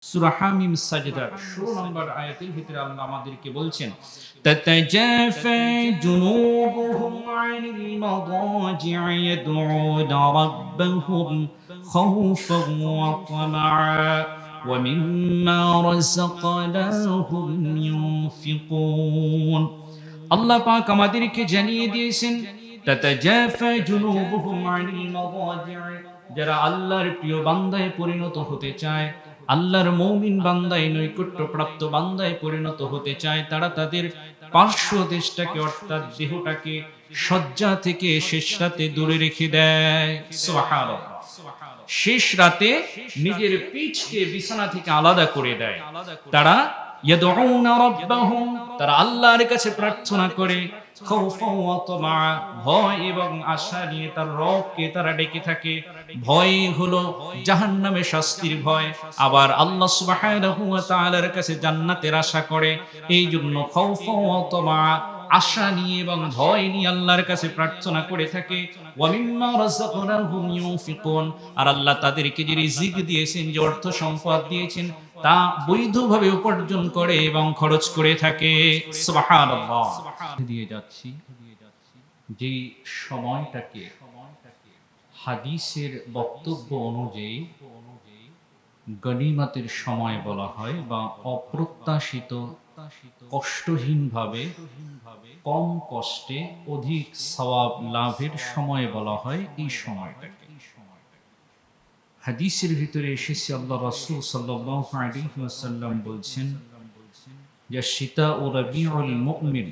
সূরা হামিম সাজদার ১৬ নম্বর আয়াতের ভিতরে আল্লাহ আমাদেরকে বলছেন তাতাজাফা জুনুবুহুম আনিল মাদাজি'i ইয়াদউনা রাব্বাহুম খাওফান ওয়া তামাআ ওয়া মিম্মা রাযাকনাহুম ইউনফিকুন। আল্লাহ পাক আমাদেরকে জানিয়ে দিয়েছেন তাতাজাফা জুনুবুহুম আনিল মাদাজি'i, যারা আল্লাহর প্রিয় বান্দায় পরিণত হতে চায়, আল্লাহর মুমিন বান্দায় নৈকট্যপ্রাপ্ত বান্দায় পরিণত হতে চায়, তারা তাদের পার্শ্ব দেশটাকে অর্থাৎ দেহটাকে শয্যা থেকে শেষ রাতে দূরে রেখে দেয়। সুবহানাল্লাহ। শেষ রাতে নিজের পিঠকে বিছানা থেকে আলাদা করে দেয়। তারা ইয়াদউনা রাব্বাহুম, তারা আল্লাহর কাছে প্রার্থনা করে, খাওফান ওয়া তামা, ভয় এবং আশা নিয়ে তার রবকে তারা ডেকে থাকে। ভয় হলো জাহান্নামের শাস্তির ভয়, আবার আল্লাহ সুবহানাহু ওয়া তাআলার কাছে জান্নাতের আশা করে। এই জন্য খাওফান ওয়া তামা, আশা নিয়ে এবং ভয় নিয়ে আল্লাহর কাছে প্রার্থনা করে থাকে। ওয়া মিম্মা রাযাকনাহুম ইউনফিকুন, আর আল্লাহ তাদেরকে যে রিজিক দিয়েছেন, যে অর্থ সম্পদ দিয়েছেন, তা বৈধভাবে উপার্জন করে এবং খরচ করে থাকে। সুবহানাল্লাহ। দিয়ে যাচ্ছি যে সময়টাকে হাদিসের বক্তব্য অনুযায়ী গনিমতের সময় বলা হয়, বা অপ্রত্যাশিত কষ্টহীনভাবে কম কষ্টে অধিক সওয়াব লাভের সময় বলা হয় এই সময়টাকে। হাদিসের ভিতরে এসেছে আল্লাহ রাসূল সাল্লাল্লাহু আলাইহি ওয়াসাল্লাম বলছেন যে শীতা ও রাবিউল মুমিন,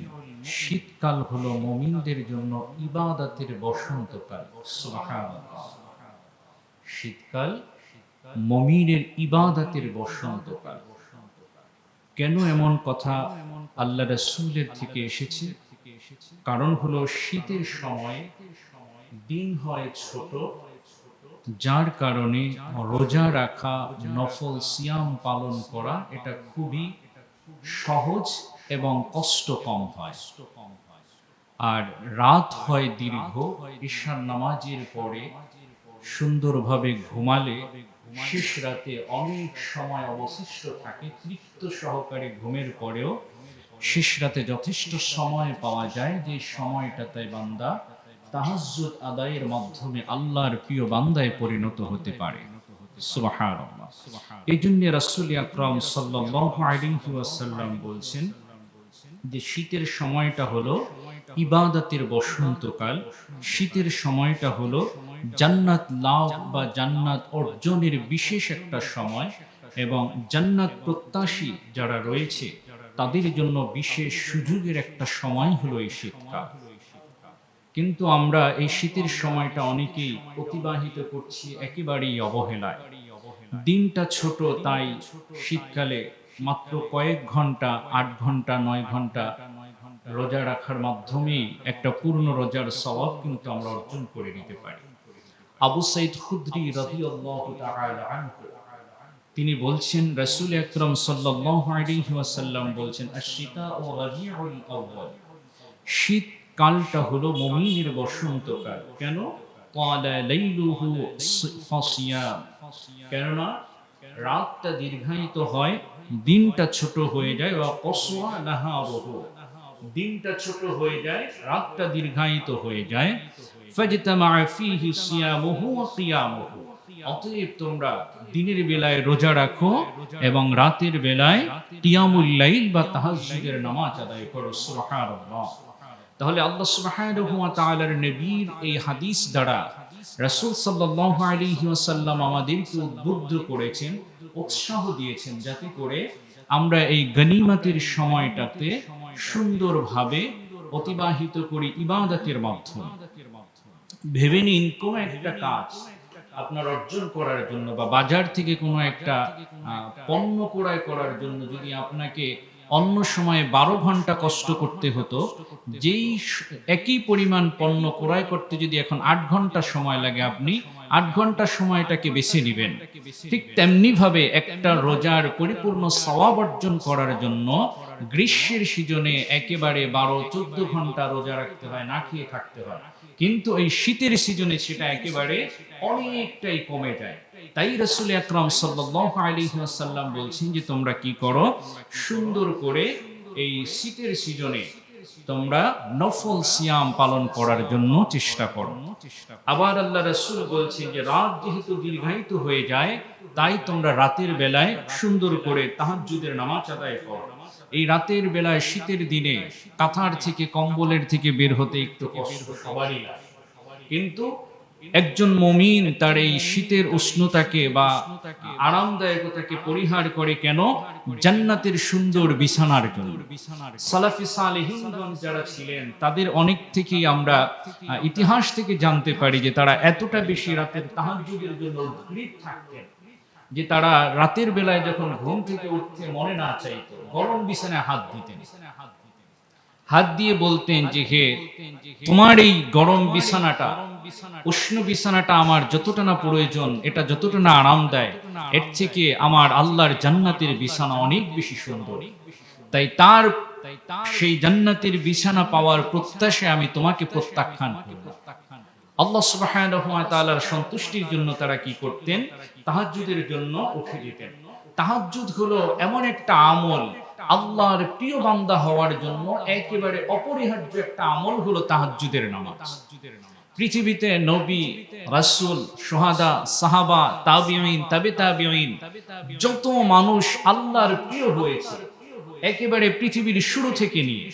শীতকাল হলো মুমিনদের জন্য ইবাদতের বসন্তকাল। সুবহানাল্লাহ। শীতকাল মুমিনের ইবাদতের বসন্তকাল। কেন এমন কথা আল্লাহ রাসূলের থেকে এসেছে? কারণ হলো শীতের সময় দিন হয় ছোট, যার কারণে রোজা রাখা, নফল সিয়াম পালন করা এটা খুবই সহজ এবং কষ্ট কম হয়। আর রাত হয় দীর্ঘ, ঈশার নামাজের পরে সুন্দরভাবে ঘুমালে শেষ রাতে অনেক সময় অবশিষ্ট থাকে। তৃপ্ত সহকারে ঘুমের পরেও শেষ রাতে যথেষ্ট সময় পাওয়া যায়, যে সময়টাতে বান্দা তাহাজ্জুদ আদায়ের মাধ্যমে আল্লাহর প্রিয় বান্দায় পরিণত হতে পারে। সুবহানাল্লাহ। এই জন্য রাসূল আকরাম সাল্লাল্লাহু আলাইহি ওয়াসাল্লাম বলছেন যে শীতের সময়টা হলো ইবাদতের বসন্তকাল। শীতের সময়টা হলো জান্নাত লাভ বা জান্নাত অর্জনের বিশেষ একটা সময়, এবং জান্নাত প্রত্যাশী যারা রয়েছে তাদের জন্য বিশেষ সুযোগের একটা সময় হলো এই শীতকাল। কিন্তু আমরা এই শীতের সময়টা অনেকেই অতিবাহিত করছি একেবারেই অবহেলায়। দিনটা ছোট, তাই শীতকালে মাত্র কয়েক ঘন্টা, ৮ ঘন্টা ৯ ঘন্টা রোজা রাখার মাধ্যমেই একটা পূর্ণ রোজার সওয়াব কিন্তু আমরা অর্জন করে নিতে পারি। আবু সাঈদ খুদরি রাদিয়াল্লাহু তাআলা আনহু তিনি বলছেন, রাসূল আকরাম সাল্লাল্লাহু আলাইহি ওয়াসাল্লাম বলছেন, আশ-শিতাউ রাবিউল আউয়াল, শীতকালটা হলো মুমিনের বসন্তকাল। কেন? ক্বালা লাইলুহু ফাসিয়াম, কেননা রাতটা দীর্ঘায়িত হয়, দিনটা ছোট হয়ে যায়। ওয়া কসওয়া নাহারুহু, দিনটা ছোট হয়ে যায়, রাতটা দীর্ঘায়িত হয়ে যায়। ফাজতামা ফীহি সিয়ামুহু ওয়া কিয়ামুহু, অতএব তোমরা দিনের বেলায় রোজা রাখো এবং রাতের বেলায় কিয়ামুল লাইল বা তাহাজ্জুদের নামাজ আদায় করো। সুবহানাল্লাহ। তাহলে আল্লাহ সুবহানাহু ওয়া তাআলার নবীর এই হাদিস দ্বারা রাসূল সাল্লাল্লাহু আলাইহি ওয়াসাল্লাম আমাদেরকে উদ্বুদ্ধ করেছেন, উৎসাহ দিয়েছেন, যাতে করে আমরা এই গনিমতের সময়টাতে সুন্দরভাবে অতিবাহিত করি ইবাদতের মাধ্যমে। ভেবে নিন, কোন একটা কাজ আপনার অর্জন করার জন্য বা বাজার থেকে কোনো একটা পণ্য ক্রয় করার জন্য যদি আপনাকে অন্য সময়ে ১২ ঘন্টা কষ্ট করতে হতো, যেই একই পরিমাণ পণ্য ক্রয় করতে যদি এখন ৮ ঘন্টা সময় লাগে, আপনি ৮ ঘন্টা সময়টাকে বেছে নেবেন। ঠিক তেমনি ভাবে একটা রোজার পরিপূর্ণ সওয়াব অর্জন করার জন্য গ্রীষ্মের সিজনে একেবারে ১২-১৪ ঘন্টা রোজা রাখতে হয়, না খেয়ে থাকতে হয়। কিন্তু এই শীতের সিজনে সেটা একেবারে অনেকটাই কমে যায়। তাই রাসূল আকরাম সাল্লাল্লাহু আলাইহি ওয়াসাল্লাম বলছেন যে তোমরা কি করো, সুন্দর করে এই শীতের সিজনে তোমরা নফল সিয়াম পালন করার জন্য চেষ্টা করো। আবার আল্লাহ রাসূল বলছেন যে রাত যেহেতু দীর্ঘায়িত হয়ে যায়, তাই তোমরা রাতের বেলায় সুন্দর করে তাহাজ্জুদের নামাজ আদায় করো। এই রাতের বেলায় শীতের দিনে কাঁথার থেকে কম্বলের থেকে বের হতে একটু কষ্ট সবারই লাগে, কিন্তু একজন মুমিন তার এই শীতের উষ্ণতাকে বা আরামদায়কতাকে পরিহার করে কেন? জান্নাতের সুন্দর বিছানার জন্য। সালাফি সালেহিনগণ যারা ছিলেন তাদের অনেক থেকেই আমরা ইতিহাস থেকে জানতে পারি যে তারা এতটা বেশি রাতের তাহাজ্জুদের জন্য উদ্গ্রীব থাকতেন যে তারা রাতের বেলায় যখন ঘুম থেকে উঠতে মনে না চাইতো, গরম বিছানায় হাত দিতেন, হাত দিয়ে বলতেন যে হে, তোমার এই গরম বিছানাটা, উষ্ণ বিছানাটা আমার যতটা না প্রয়োজন, এটা যতটা না আরাম দেয়, এর থেকে আমার আল্লাহর জান্নাতের বিছানা অনেক বেশি সুন্দর। তাই তার সেই জান্নাতের বিছানা পাওয়ার প্রত্যাশায় আমি তোমাকে প্রত্যাখ্যান করব। আল্লাহ সুবহানাহু ওয়া তাআলার সন্তুষ্টির জন্য তারা কি করতেন? তাহাজ্জুদের জন্য উঠে যেতেন। তাহাজ্জুদ হলো এমন একটা আমল, আল্লাহর প্রিয় বান্দা হওয়ার জন্য একেবারে অপরিহার্য একটা আমল হলো তাহাজ্জুদের নামাজ। পৃথিবীতে নবী, রাসূল, শুহাদা, সাহাবা, তাবিঈন, তাবে তাবিঈন, যত মানুষ আল্লাহর প্রিয় হয়েছে একেবারে পৃথিবীর শুরু থেকে নিয়ে,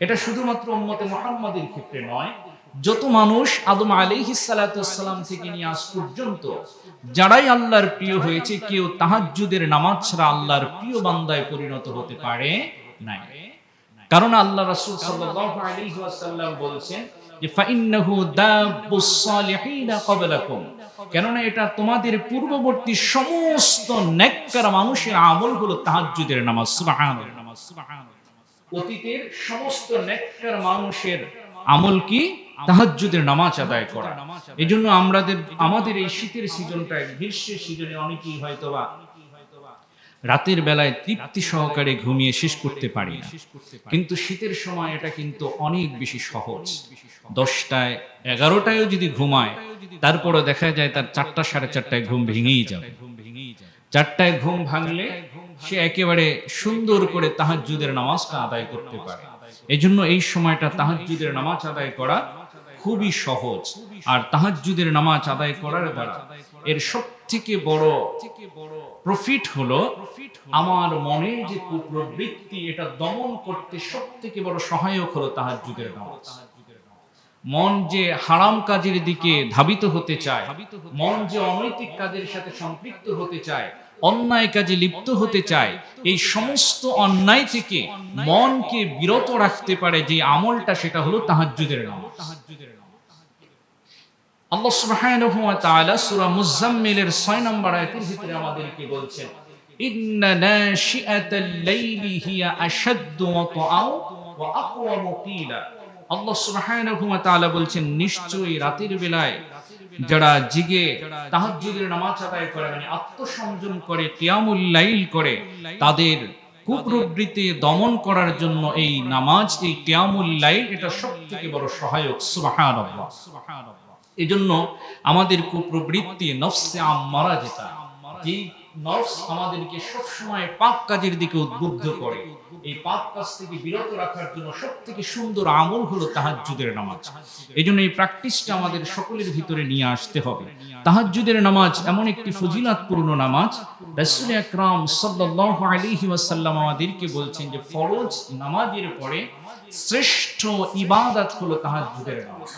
এটা শুধুমাত্র উম্মতে মুহাম্মাদের ক্ষেত্রে নয়, যত মানুষ আদম আলাইহিস সালাতু ওয়াস সালাম থেকে নিয়ে আজ পর্যন্ত যারাই আল্লাহর প্রিয় হয়েছে, কেউ তাহাজ্জুদের নামাজ ছাড়া আল্লাহর প্রিয় বান্দায় পরিণত হতে পারে নাই। কারণ আল্লাহ রাসূল সাল্লাল্লাহু আলাইহি ওয়াসাল্লাম বলেছেন যে ফাইন্নাহু দাব্বুস সালিহিনা ক্বাবলাকুম, কেননা এটা তোমাদের পূর্ববর্তী সমস্ত নেককার মানুষের আমল হলো তাহাজ্জুদের নামাজ। সুবহানাল্লাহ। অতীতের সমস্ত নেককার মানুষের আমল কি? তাহাজ্জুদের নামাজ আদায় করা। এজন্য আমাদের এই শীতের সিজনটায়, গ্রীষ্মের সিজনে অনেকেই হয়তোবা রাতের বেলায় তৃপ্তি সহকারে ঘুমিয়ে শেষ করতে পারি না, কিন্তু শীতের সময় এটা কিন্তু অনেক বেশি সহজ। 10টায় 11টায়ও যদি ঘুমায়, তারপরে দেখা যায় তার 4টা 4:30টায় ঘুম ভেঙেই যাবে। 4টায় ঘুম ভাঙলে সে একেবারে সুন্দর করে তাহাজ্জুদের নামাজটা আদায় করতে পারে। এজন্য এই সময়টা তাহাজ্জুদের নামাজ আদায় করা খুবই সহজ। আর তাহাজ্জুদের নামাজ আদায় করার দ্বারা এর সবথেকে বড় প্রফিট হলো আমার মনের যে কুপ্রবৃত্তি, এটা দমন করতে সবথেকে বড় সহায়ক হলো তাহাজ্জুদের নামাজ। মন যে হারাম কাজের দিকে ধাবিত হতে চায়, মন যে অনৈতিক কাজের সাথে সম্পৃক্ত হতে চায়, অন্যায় কাজে লিপ্ত হতে চায়, এই সমস্ত অন্যায় থেকে মনকে বিরত রাখতে পারে যে আমলটা, সেটা হলো তাহাজ্জুদের নামাজ। আল্লাহ সুবহানাহু ওয়া তাআলা সূরা মুজাম্মিলের 6 নম্বর আয়াতের ভিতরে আমাদেরকে বলছেন, ইন্না নাশিআতাল লাইলি হিয়া আশাদ্দু ওয়াতআও ওয়া আকওয়ামু কিলা। আল্লাহ সুবহানাহু ওয়া তাআলা বলছেন, নিশ্চয়ই রাতের বেলায় যারা জিগে তাহাজ্জুদের নামাজ আদায় করে, মানে আত্মসংযম করে, কিয়ামুল লাইল করে, তাদের কুপ্রবৃত্তি দমন করার জন্য এই নামাজ, এই কিয়ামুল লাইল, এটা সবথেকে বড় সহায়ক। সুবহানাল্লাহ। এজন্য আমাদের কুপ্রবৃত্তি, নফসে আম্মারা, যেটা যে নফস আমাদেরকে সবসময় পাপ কাজের দিকে উদ্বুদ্ধ করে, এই পাপ কাজ থেকে বিরত রাখার জন্য সবথেকে সুন্দর আমল হলো তাহাজ্জুদের নামাজ। এজন্য এই প্র্যাকটিসটা আমাদের সকলের ভিতরে নিয়ে আসতে হবে। তাহাজ্জুদের নামাজ এমন একটি ফজিলতপূর্ণ নামাজ, রাসূল আকরাম সাল্লাল্লাহু আলাইহি ওয়াসাল্লাম আমাদেরকে বলছেন যে ফরজ নামাজের পরে শ্রেষ্ঠ ইবাদত হলো তাহাজ্জুদের নামাজ।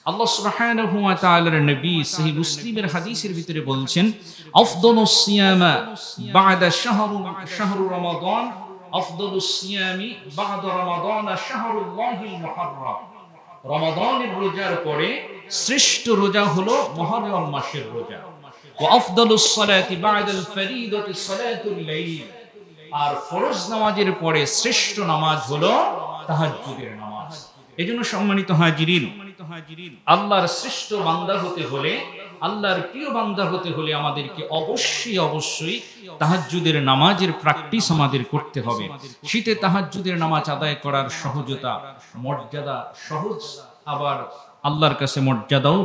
আল্লাহ সুবহানাহু ওয়া তাআলার নবী সহিহ মুসলিমের হাদিসের ভিতরে বলছেন, আফদালুস সিয়ামা বা'দা শাহরু রমাদান, আফদালুস সিয়ামি বা'দা রমাদান শাহরুল্লাহিল মুহাররম। রমাদানের রোজার পরে শ্রেষ্ঠ রোজা হলো মুহররম মাসের রোজা। ওয়া আফদালুস সালাতি বা'দাল ফরিদাতি সালাতুল লাইল, আর ফরজ নামাজের পরে শ্রেষ্ঠ নামাজ হলো তাহাজ্জুদের নামাজ। এজন্য সম্মানিত হাজিরিন, আল্লাহর শ্রেষ্ঠ বান্দা হতে হলে, আল্লাহর প্রিয় বান্দা হতে হলে আমাদেরকে অবশ্যই তাহাজ্জুদের নামাজের প্র্যাকটিস আমাদের করতে হবে। শীতে তাহাজ্জুদের নামাজ আদায় করার সহজতা, মর্যাদা সহজ, আবার আল্লাহর কাছে মর্যাদাও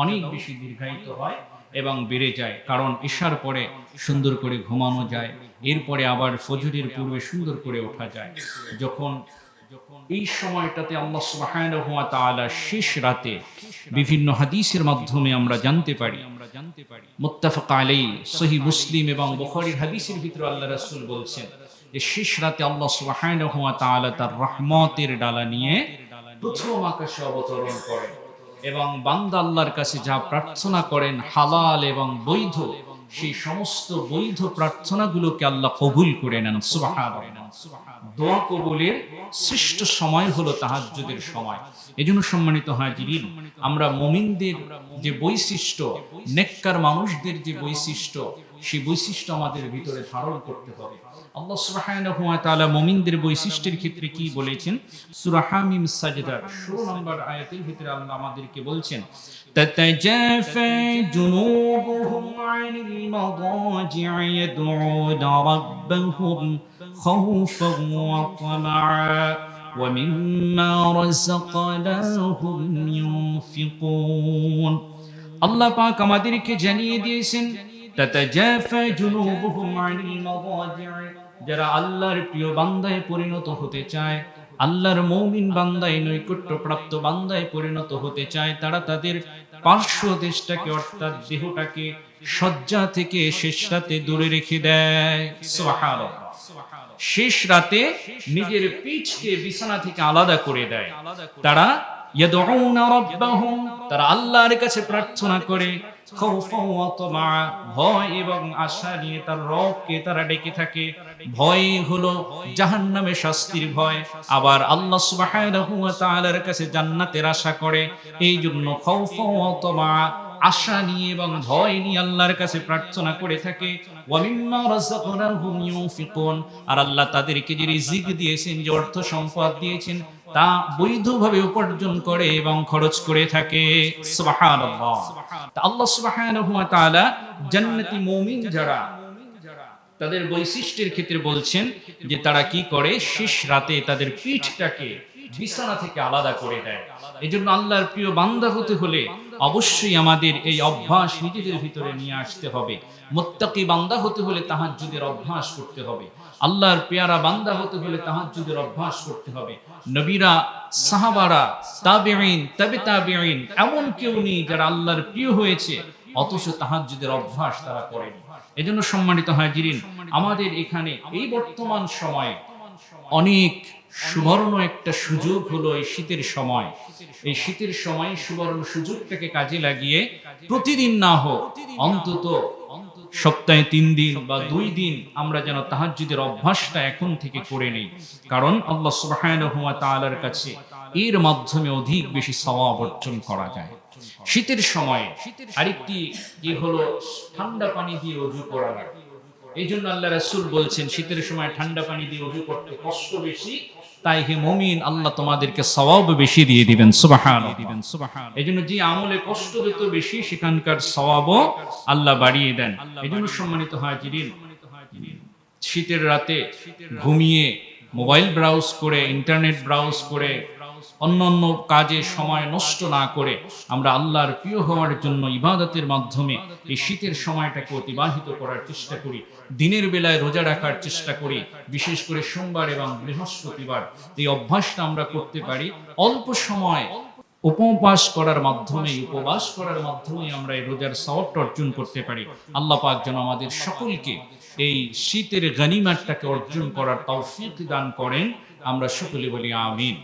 অনেক বেশি দীর্ঘায়িত হয় এবং বেড়ে যায়। কারণ ঈশার পরে সুন্দর করে ঘুমানো যায়, এরপরে আবার ফজরের পূর্বে সুন্দর করে ওঠা যায়। যখন এই সময়টাতে আল্লাহ সুবহানাহু ওয়া তাআলা শেষ রাতে বিভিন্ন হাদিসের মাধ্যমে আমরা জানতে পারি, মুত্তাফাক আলাইহি সহিহ মুসলিম এবং বুখারীর হাদিসের ভিতরে আল্লাহ রাসূল বলছেন যে শেষ রাতে আল্লাহ সুবহানাহু ওয়া তাআলা তার রহমতের ডালা নিয়ে প্রথম আকাশে অবতরণ করেন এবং বান্দা আল্লাহর কাছে যা প্রার্থনা করেন হালাল এবং বৈধ, সেই সমস্ত বৈধ প্রার্থনাগুলোকে আল্লাহ কবুল করে নেন। সুবহানাল্লাহ। দোয়া কবুলের শ্রেষ্ঠ সময় হলো তাহাজ্জুদের সময়। এজন্য সম্মানিত হাজিরিন, আমরা মুমিনদের যে বৈশিষ্ট্য, নেককার মানুষদের যে বৈশিষ্ট্য, সেই বৈশিষ্ট্য আমাদের ভিতরে ধারণ করতে হবে। আল্লাহ সুবহানাহু ওয়া তাআলা মুমিনদের বৈশিষ্ট্যের ক্ষেত্রে কি বলেছেন? সূরা হামিম সাজদার 16 নম্বর আয়াতের ভিতরে আল্লাহ আমাদেরকে বলছেন, তাতাজাফা জুনুবুহুম আনিল মাদাজি'i ইয়াদউনা রাব্বাহুম খাউফান ওয়া তামাআ ওয়া মিম্মা রাযাকনাহুম ইউনফিকুন। আল্লাহ পাক আমাদেরকে জানিয়ে দিয়েছেন, তাতাজাফা জুনুবুহুম আনিল মাদাজি'i, যারা আল্লাহর প্রিয় বান্দায় পরিণত হতে চায়, আল্লাহর মুমিন বান্দায়, নৈকট্যপ্রাপ্ত বান্দায় পরিণত হতে চায়, তারা তাদের পার্শ্ব দেশটাকে অর্থাৎ দেহটাকে শয্যা থেকে শেষ রাতে দূরে রেখে দেয়। সুবহানাল্লাহ। শেষ রাতে নিজের পিঠকে বিছানা থেকে আলাদা করে দেয়। তারা ইয়াদউনা রাব্বাহুম, তারা আল্লাহর কাছে প্রার্থনা করে, খাউফান ওয়া তামা, ভয় এবং আশা নিয়ে তার রবকে তারা ডেকে থাকে। ভয় হলো জাহান্নামের শাস্তির ভয়, আবার আল্লাহ সুবহানাহু ওয়া তাআলার কাছে জান্নাতের আশা করে। এই জন্য খাউফান ওয়া তামা, আশা নিয়ে এবং ভয় নিয়ে আল্লাহর কাছে প্রার্থনা করে থাকে। ওয়া মিম্মা রাযাকনাহুম ইউনফিকুন, আর আল্লাহ তাদেরকে যে রিজিক দিয়েছেন, যে অর্থ সম্পদ দিয়েছেন, তা বৈধভাবে উপার্জন করে এবং খরচ করে থাকে। সুবহানাল্লাহ। তা আল্লাহ সুবহানাহু ওয়া তাআলা জান্নাতি মুমিন যারা, তাদের বৈশিষ্ট্যের ক্ষেত্রে বলছেন যে তারা কি করে, শেষ রাতে তাদের পিঠটাকে বিছানা থেকে আলাদা করে দেয়। এজন্য আল্লাহর প্রিয় বান্দা হতে হলে অবশ্যই আমাদের এই অভ্যাস নিজেদের ভিতরে নিয়ে আসতে হবে। মুত্তাকি বান্দা হতে হলে তাহাজ্জুদের অভ্যাস করতে হবে। আল্লাহর পেয়ারা বান্দা হতে হলে তাহাজ্জুদের অভ্যাস করতে হবে। নবীরা, সাহাবারা, তাবেঈন, তাবে তাবেঈন, এমন কেউ নেই যারা আল্লাহর প্রিয় হয়েছে অথচ তাহাজ্জুদের অভ্যাস তারা করেনি। এজন্য সম্মানিত হাজিরিন, আমাদের এখানে এই বর্তমান সময়ে অনেক সুবর্ণ একটা সুযোগ হলো এই শীতের সময়। এই শীতের সময় সুবর্ণ সুযোগটাকে কাজে লাগিয়ে প্রতিদিন না হোক, অন্তত সপ্তাহে 3 দিন বা 2 দিন আমরা যেন তাহাজ্জুদের অভ্যাসটা এখন থেকে করে নেই। কারণ আল্লাহ সুবহানাহু ওয়া তাআলার কাছে এর মাধ্যমে অধিক বেশি সওয়াব অর্জন করা যায়। শীতের সময়ে আরেকটি যে হলো ঠান্ডা পানি দিয়ে ওযু করা লাগে। এই জন্য আল্লাহ রাসূল বলছেন, শীতের সময় ঠান্ডা পানি দিয়ে ওযু করতে কষ্ট বেশি, তাই হে মুমিন আল্লাহ তোমাদেরকে সওয়াব বেশি দিয়ে দিবেন। সুবহানাল্লাহ। এই জন্য যে আমলে কষ্ট যত বেশি, সেখানকার সওয়াবও আল্লাহ বাড়িয়ে দেন। এই জন্য সম্মানিত হাজিরিন, শীতের রাতে ঘুমিয়ে, মোবাইল ব্রাউজ করে, ইন্টারনেট ব্রাউজ করে, অন্যান্য কাজে সময় নষ্ট না করে আমরা আল্লাহর প্রিয় হওয়ার জন্য ইবাদতের মাধ্যমে এই শীতের সময়টাকে অতিবাহিত করার চেষ্টা করি। দিনের বেলায় রোজা রাখার চেষ্টা করি, বিশেষ করে সোমবার এবং বৃহস্পতিবার। এই অভ্যাসটা আমরা করতে পারি। অল্প সময় উপবাস করার মাধ্যমে আমরা এই রোজার সওয়াবটা অর্জন করতে পারি। আল্লাহ পাক যেন আমাদের সকলকে এই শীতের গনিমতটাকে অর্জন করার তৌফিক দান করেন। আমরা সকলে বলি আমিন।